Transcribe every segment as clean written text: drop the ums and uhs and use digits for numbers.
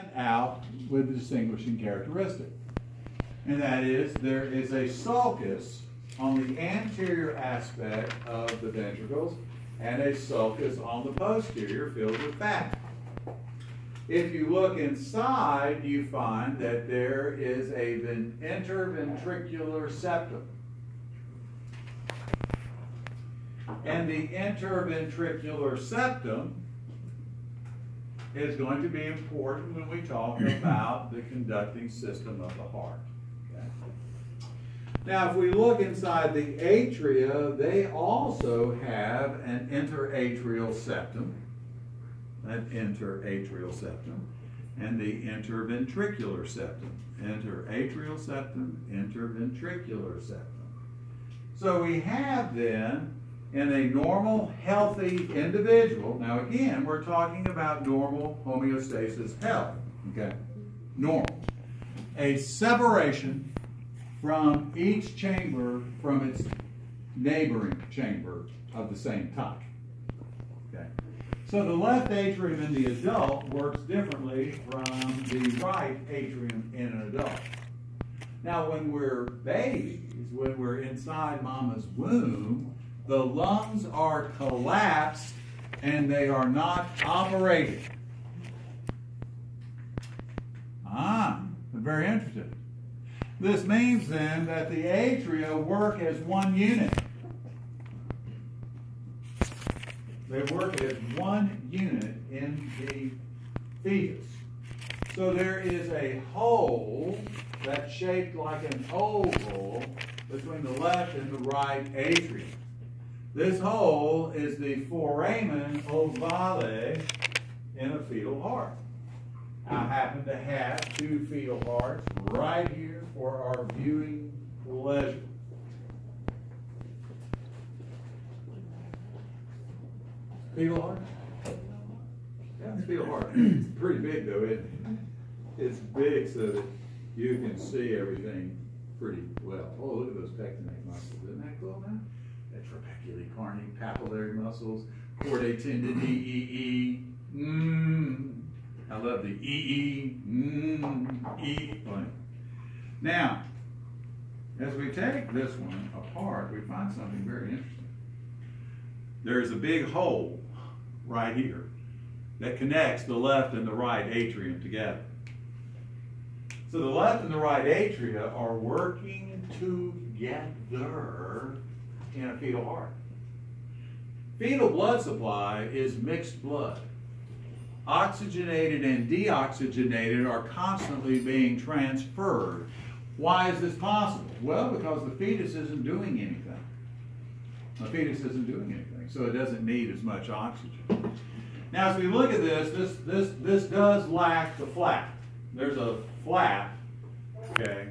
stand out with a distinguishing characteristic. And that is, there is a sulcus on the anterior aspect of the ventricles and a sulcus on the posterior filled with fat. If you look inside, you find that there is an interventricular septum. And the interventricular septum is going to be important when we talk about the conducting system of the heart. Okay? Now, if we look inside the atria, they also have an interatrial septum, and the interventricular septum. Interatrial septum, interventricular septum. So we have then, in a normal, healthy individual, now again, we're talking about normal homeostasis health, okay? Normal. A separation from each chamber from its neighboring chamber of the same type, okay? So the left atrium in the adult works differently from the right atrium in an adult. Now, when we're babies, when we're inside mama's womb, the lungs are collapsed and they are not operated. Very interesting. This means then that the atria work as one unit. They work as one unit in the fetus. So there is a hole that's shaped like an oval between the left and the right atrium. This hole is the foramen ovale in a fetal heart. I happen to have two fetal hearts right here for our viewing pleasure. Fetal heart? Yeah, it's fetal heart. It's pretty big though, isn't it? It's big so that you can see everything pretty well. Oh, look at those pectinate muscles. Isn't that cool, man? That trabecular carni, papillary muscles, chordae tendon, EEE. I love the EE. Now, as we take this one apart, we find something very interesting. There's a big hole right here that connects the left and the right atrium together. So the left and the right atria are working together in a fetal heart. Fetal blood supply is mixed blood. Oxygenated and deoxygenated are constantly being transferred. Why is this possible? Well, because the fetus isn't doing anything. The fetus isn't doing anything, so it doesn't need as much oxygen. Now, as we look at this does lack the flap. There's a flap, okay,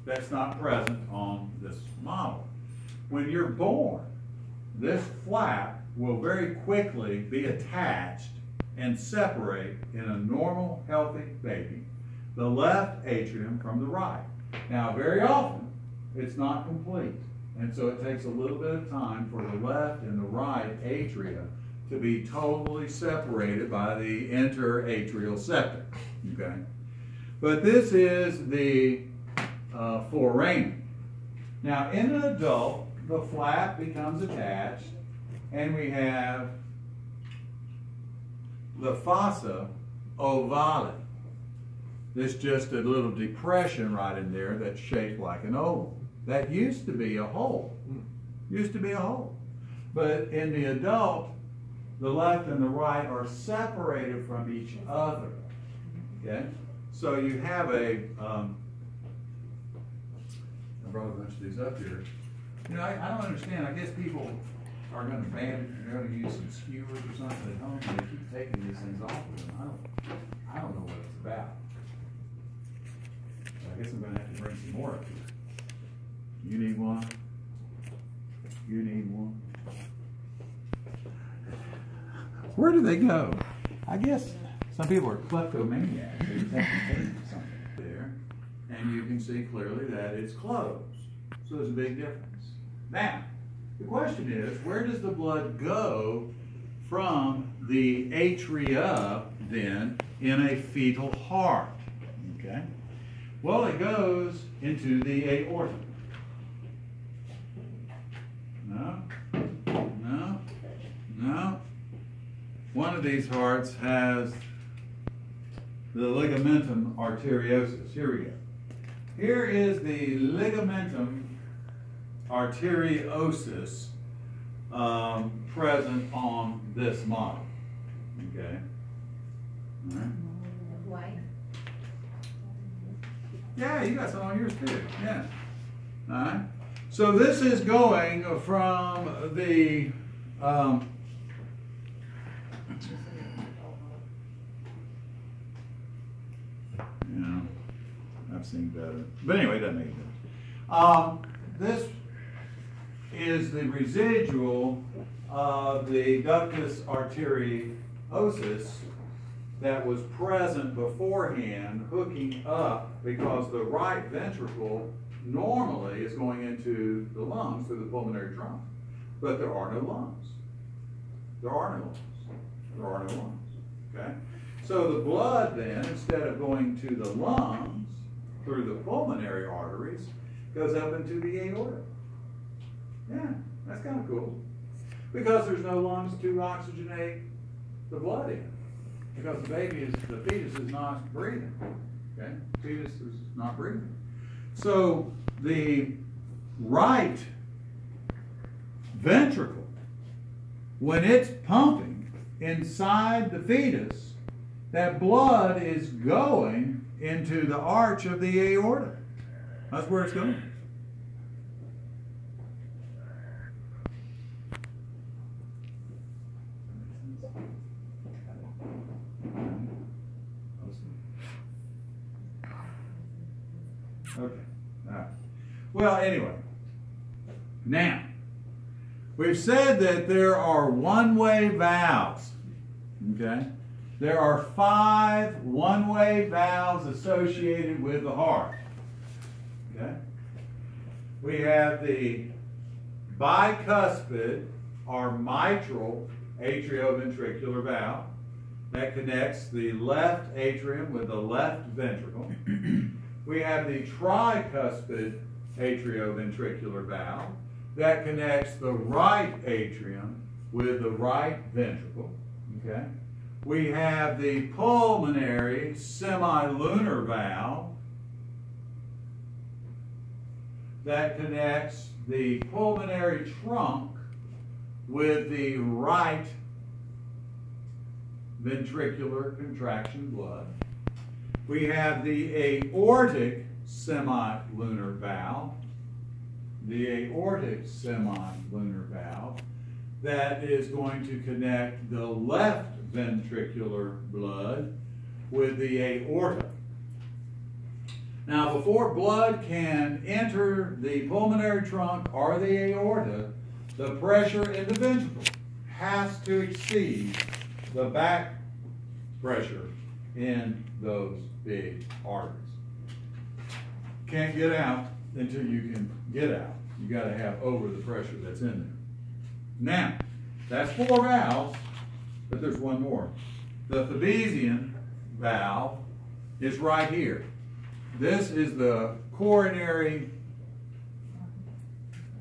that's not present on this model. When you're born, this flap will very quickly be attached and separate in a normal, healthy baby the left atrium from the right. Now, very often, it's not complete, and so it takes a little bit of time for the left and the right atria to be totally separated by the interatrial septum, okay? But this is the foramen. Now, in an adult, the flap becomes attached, and we have the fossa ovale. There's just a little depression right in there that's shaped like an oval. That used to be a hole. Used to be a hole. But in the adult, the left and the right are separated from each other. Okay? So you have I brought a bunch of these up here. You know, I don't understand. I guess people are going to they're going to use some skewers or something at home, and they keep taking these things off of them. I don't know what it's about. So I guess I'm going to have to bring some more up here. You need one? You need one? Where do they go? I guess some people are kleptomaniacs. They're taking something there, and you can see clearly that it's closed. So there's a big difference. Now, the question is, where does the blood go from the atria then in a fetal heart? Okay. Well, it goes into the aorta. No, no, no. One of these hearts has the ligamentum arteriosus. Here we go. Here is the ligamentum arteriosus present on this model. Okay. All right. White. Yeah, you got some on yours too. Yeah. All right. So this is going from the yeah, I've seen better. But anyway, it doesn't make sense. This is the residual of the ductus arteriosus that was present beforehand, hooking up, because the right ventricle normally is going into the lungs through the pulmonary trunk. But there are no lungs. There are no lungs. There are no lungs. Okay? So the blood then, instead of going to the lungs through the pulmonary arteries, goes up into the aorta. Yeah, that's kind of cool. Because there's no lungs to oxygenate the blood in. Because the fetus is not breathing. Okay? The fetus is not breathing. So the right ventricle, when it's pumping inside the fetus, that blood is going into the arch of the aorta. That's where it's going. Okay. All right. Well, anyway, now we've said that there are one-way valves. Okay. There are 5 one-way valves associated with the heart. Okay. We have the bicuspid or mitral atrioventricular valve that connects the left atrium with the left ventricle. We have the tricuspid atrioventricular valve that connects the right atrium with the right ventricle. Okay. We have the pulmonary semilunar valve that connects the pulmonary trunk with the right ventricular contraction blood. We have the aortic semilunar valve, that is going to connect the left ventricular blood with the aorta. Now, before blood can enter the pulmonary trunk or the aorta, the pressure in the ventricle has to exceed the back pressure in those big arteries. Can't get out until you can get out. You got to have over the pressure that's in there. Now, that's 4 valves, but there's one more. The Thebesian valve is right here. This is the coronary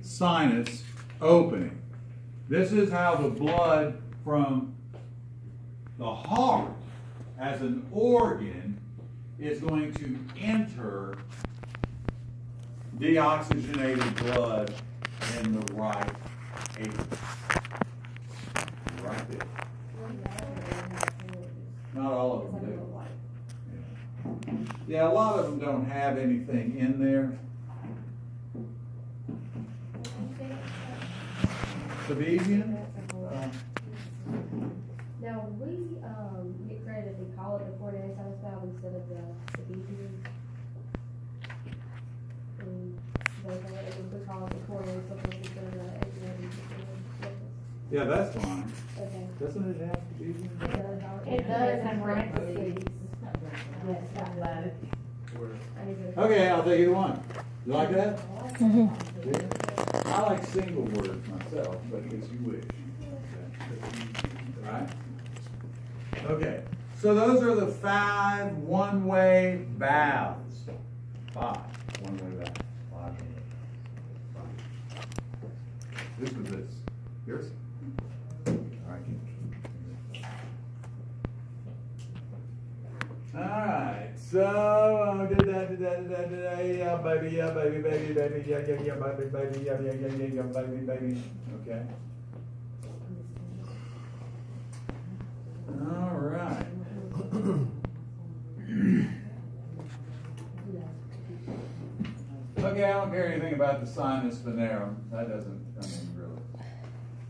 sinus opening. This is how the blood from the heart as an organ is going to enter deoxygenated blood in the right atrium. Right there. Not all of them do. Yeah, a lot of them don't have anything in there. Thebesian? Now, we get credit if we call it the coronary sinus valve instead of the Thebesian. We call it the coronary sinus instead of the atrial. Yeah, that's fine. Okay. Doesn't it have Thebesian? It does have parentheses. Yes, I love it. Okay, I'll take either one. You like that? Yeah. I like single words myself, but as you wish. Okay. Right? Okay. So those are the 5 one-way valves. 5 one-way valves. 5 one-way valves. This was this. Yours? All right, so did that, yeah, baby, baby, yeah, baby, baby, yeah, baby, yeah, baby. Okay. All right. Okay, I don't care anything about the sinus venerum. That doesn't, I mean, really.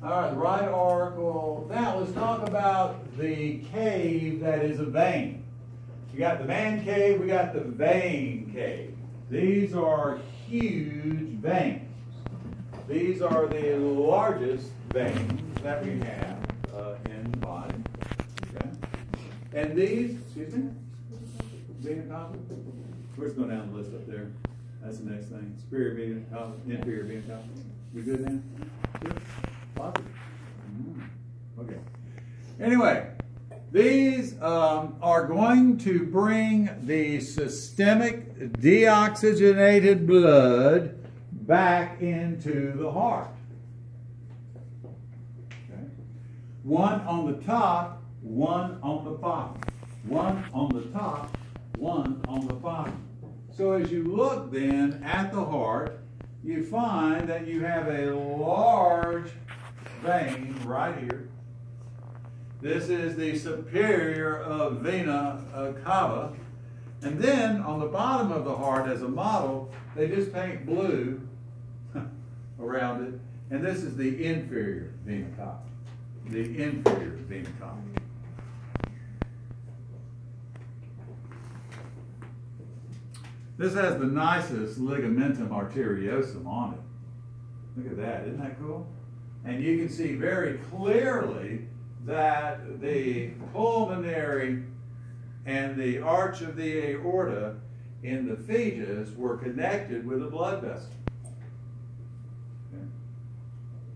All right, the right auricle. Now let's talk about the cave that is a vein. We got the man cave, we got the vein cave. These are huge veins. These are the largest veins that we have in the body. Okay? And these, excuse me? Vena cava? We're just going down the list up there. That's the next thing. Superior vena cava, inferior vena cava. We good now? Good? Positive? Okay. Anyway. These are going to bring the systemic deoxygenated blood back into the heart. Okay. One on the top, one on the bottom. One on the top, one on the bottom. So as you look then at the heart, you find that you have a large vein right here. This is the superior vena cava. And then on the bottom of the heart as a model, they just paint blue around it. And this is the inferior vena cava. The inferior vena cava. This has the nicest ligamentum arteriosum on it. Look at that, isn't that cool? And you can see very clearly that the pulmonary and the arch of the aorta in the fetus were connected with a blood vessel. Okay.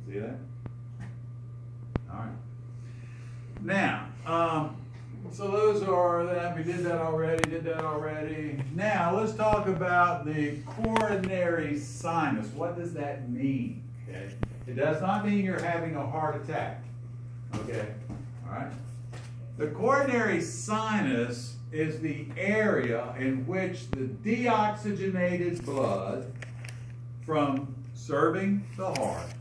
See that? All right. Now, so those are that. We did that already. Now, let's talk about the coronary sinus. What does that mean? Okay. It does not mean you're having a heart attack. Okay, all right. The coronary sinus is the area in which the deoxygenated blood from serving the heart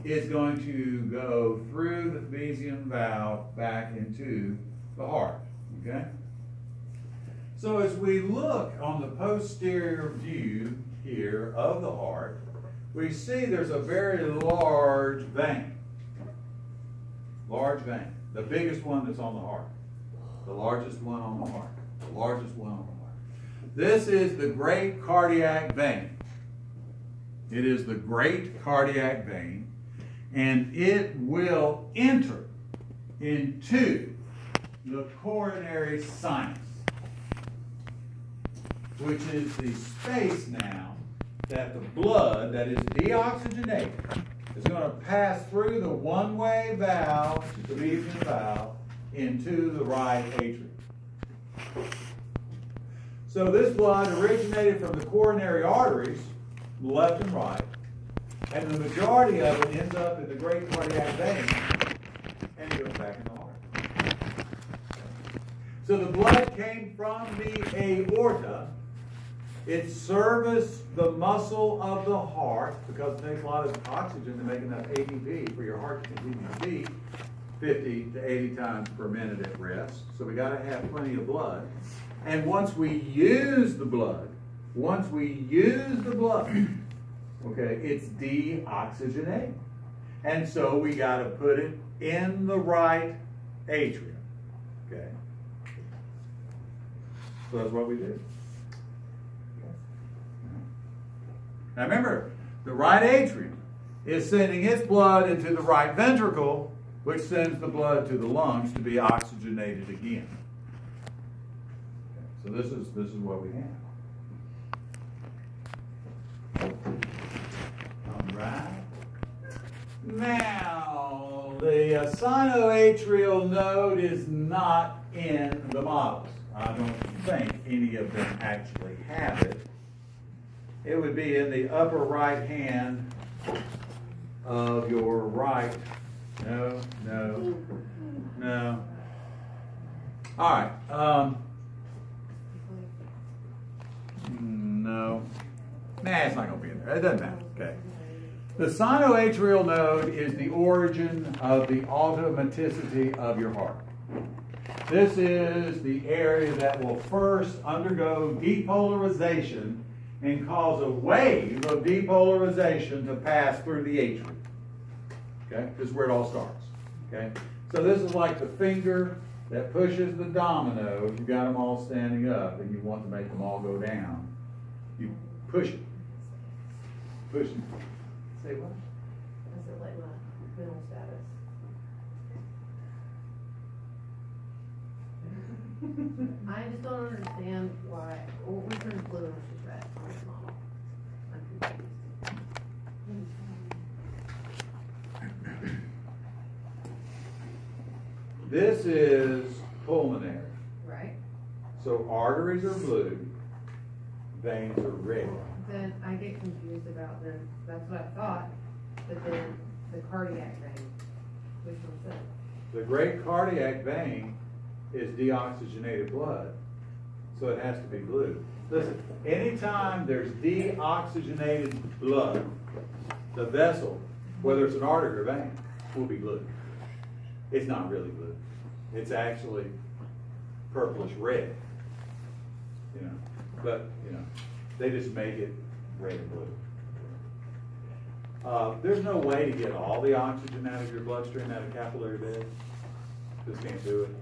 is going to go through the Batesian valve back into the heart. Okay? So as we look on the posterior view here of the heart, we see there's a very large vein. Large vein. The biggest one that's on the heart. The largest one on the heart. The largest one on the heart. This is the great cardiac vein. It is the great cardiac vein, and it will enter into the coronary sinus, which is the space now that the blood that is deoxygenated is going to pass through the one-way valve, the Batesian valve, into the right atrium. So this blood originated from the coronary arteries, left and right, and the majority of it ends up in the great cardiac vein, and it goes back in the heart. So the blood came from the aorta. It serviced the muscle of the heart because it takes a lot of oxygen to make enough ATP for your heart to continue to beat 50 to 80 times per minute at rest. So we got to have plenty of blood. And once we use the blood, okay, it's deoxygenated. And so we got to put it in the right atrium. Okay. So that's what we do. Now remember, the right atrium is sending its blood into the right ventricle, which sends the blood to the lungs to be oxygenated again. Okay, so this is what we have. All right. Now, the sinoatrial node is not in the models. I don't think any of them actually have it. It would be in the upper right hand of your right. No, no, no. All right. No. Nah, it's not going to be in there. It doesn't matter. Okay. The sinoatrial node is the origin of the automaticity of your heart. This is the area that will first undergo depolarization and cause a wave of depolarization to pass through the atrium. Okay, this is where it all starts. Okay, so this is like the finger that pushes the domino. If you've got them all standing up and you want to make them all go down, you push it. Push it. Say what? I said like my mental status. I just don't understand why, well, we turned blue and it's just red on this model. I'm confused. This is pulmonary. Right? So arteries are blue, veins are red. Then I get confused about then, that's what I thought, but then the cardiac vein, which one's that? The great cardiac vein is deoxygenated blood, so it has to be blue. Listen, anytime there's deoxygenated blood, the vessel, whether it's an artery or vein, will be blue. It's not really blue. It's actually purplish red. You know, but you know, they just make it red and blue. There's no way to get all the oxygen out of your bloodstream out of capillary bed. Just can't do it.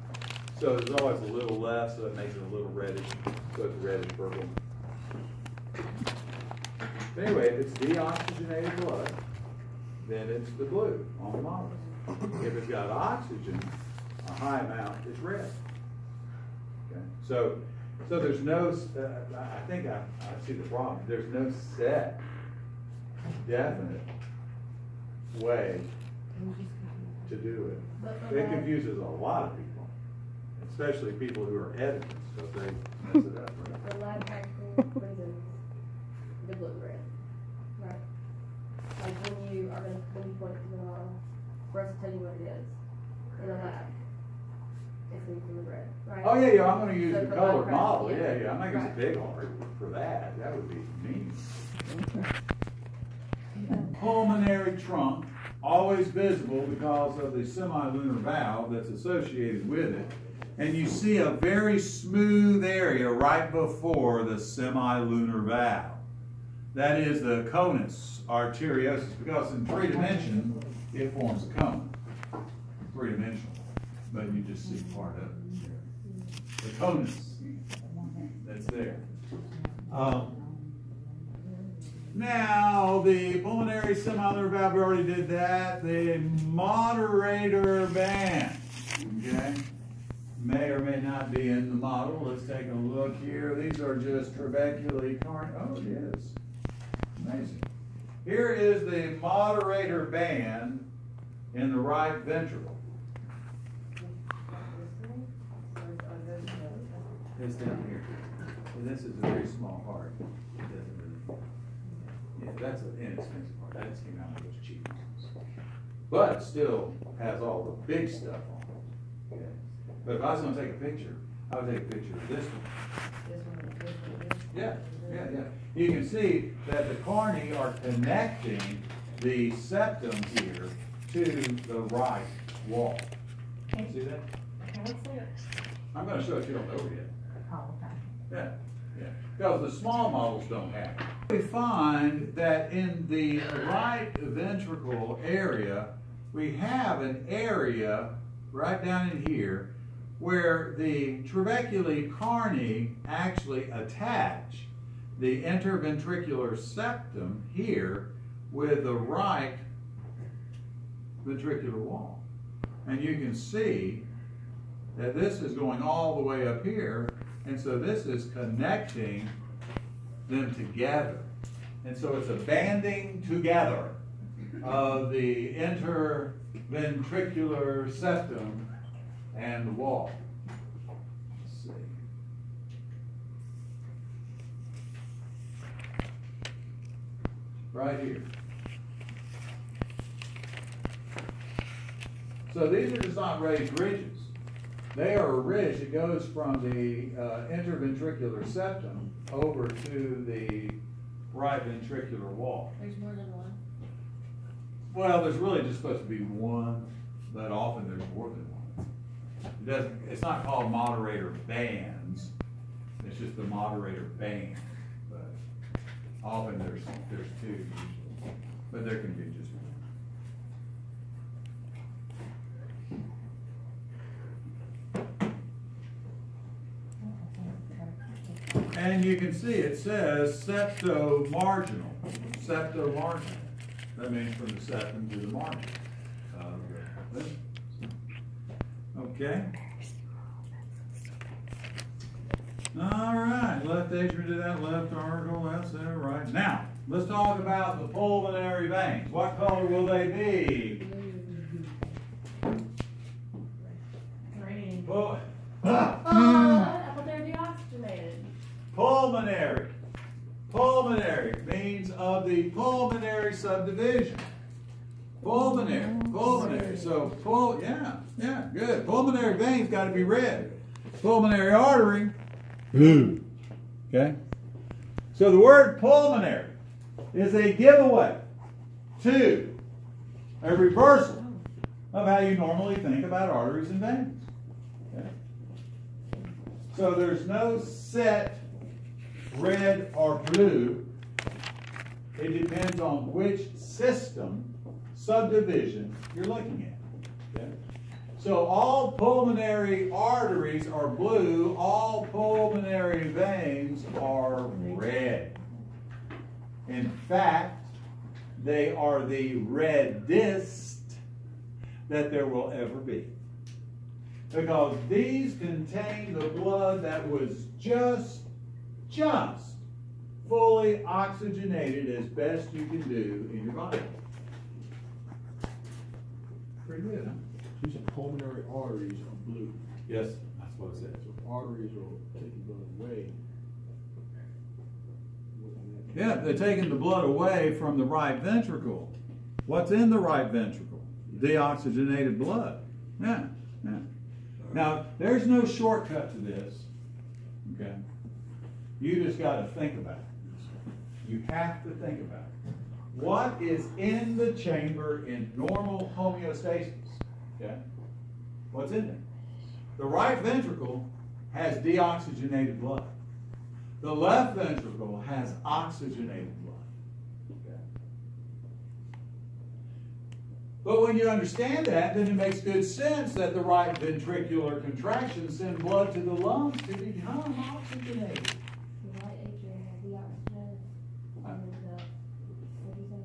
So there's always a little left, so it makes it a little reddish. So it's reddish purple. But anyway, if it's deoxygenated blood, then it's the blue on the model. If it's got oxygen, a high amount, it's red. Okay, so there's no. I think I see the problem. There's no set, definite way to do it. It confuses a lot of people, especially people who are editors, so they mess it up. Right? The lab practical reasons, the blue red, right? Like when you point to the model, for us to tell you what it is in a lab, it's in the red, right? Oh yeah, I'm going to use So the for colored lab model. practice, Yeah, I'm not going to use right. a big heart for that. That would be mean. Pulmonary trunk, always visible because of the semilunar valve that's associated with it. And you see a very smooth area right before the semilunar valve. That is the conus arteriosus, because in 3 dimensions, it forms a cone. 3-dimensional, but you just see part of it. The conus that's there. Now, the pulmonary semilunar valve, we already did that. The moderator band, okay, may or may not be in the model. Let's take a look here. These are just trabeculae carni. Oh, it is. Amazing. Here is the moderator band in the right ventricle. It's down here. And this is a very small heart. It doesn't really. Yeah, that's an inexpensive part. That just came out of those cheap ones. But it still has all the big stuff on it. Okay. But if I was going to take a picture, I would take a picture of this one. Yeah. You can see that the carni are connecting the septum here to the right wall. See that? I'm going to show it to you on the overhead. Yeah. Because the small models don't have it. We find that in the right ventricle area, we have an area right down in here where the trabeculae carni actually attach the interventricular septum here with the right ventricular wall. And you can see that this is going all the way up here, and so this is connecting them together. And so it's a banding together of the interventricular septum and the wall. right here. So these are just not raised ridges. They are a ridge that goes from the interventricular septum over to the right ventricular wall. There's more than one. Well, there's really just supposed to be one, but often there's more than one. It doesn't, it's not called moderator bands, it's just the moderator band. But often there's two usually, but there can be just one. And you can see it says septomarginal. Septomarginal. That means from the septum to the margin. Okay. All right. Left atrium to that left article. That's it. Right. Now, let's talk about the pulmonary veins. What color will they be? Green. Well, I thought they were deoxygenated. pulmonary. Pulmonary means of the pulmonary subdivision. Pulmonary. So, yeah, good. Pulmonary veins got to be red. Pulmonary artery, blue. Okay? So the word pulmonary is a giveaway to a reversal of how you normally think about arteries and veins. Okay? So there's no set red or blue. It depends on which system, subdivision you're looking at. Okay? So all pulmonary arteries are blue, all pulmonary veins are red. In fact, they are the reddest that there will ever be. Because these contain the blood that was just fully oxygenated as best you can do in your body. Pretty good, huh? You said pulmonary arteries are blue. Yes, that's what it says. So arteries are taking blood away. Yeah, they're taking the blood away from the right ventricle. What's in the right ventricle? Deoxygenated blood. Yeah. Now, there's no shortcut to this. Okay? You just got to think about it. You have to think about it. What is in the chamber in normal homeostasis? Okay? What's in there? The right ventricle has deoxygenated blood. The left ventricle has oxygenated blood. Okay? But when you understand that, then it makes good sense that the right ventricular contractions send blood to the lungs to become oxygenated. The right atrium has deoxygenated. What did you say?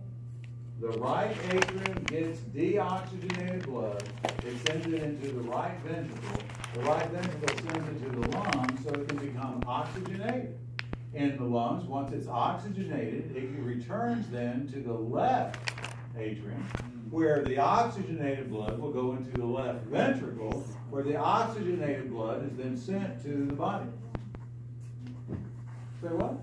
The right atrium gets deoxygenated blood. It sends it into the right ventricle. The right ventricle sends it to the lungs so it can become oxygenated. In the lungs, once it's oxygenated, it returns then to the left atrium, where the oxygenated blood will go into the left ventricle, where the oxygenated blood is then sent to the body. Say what?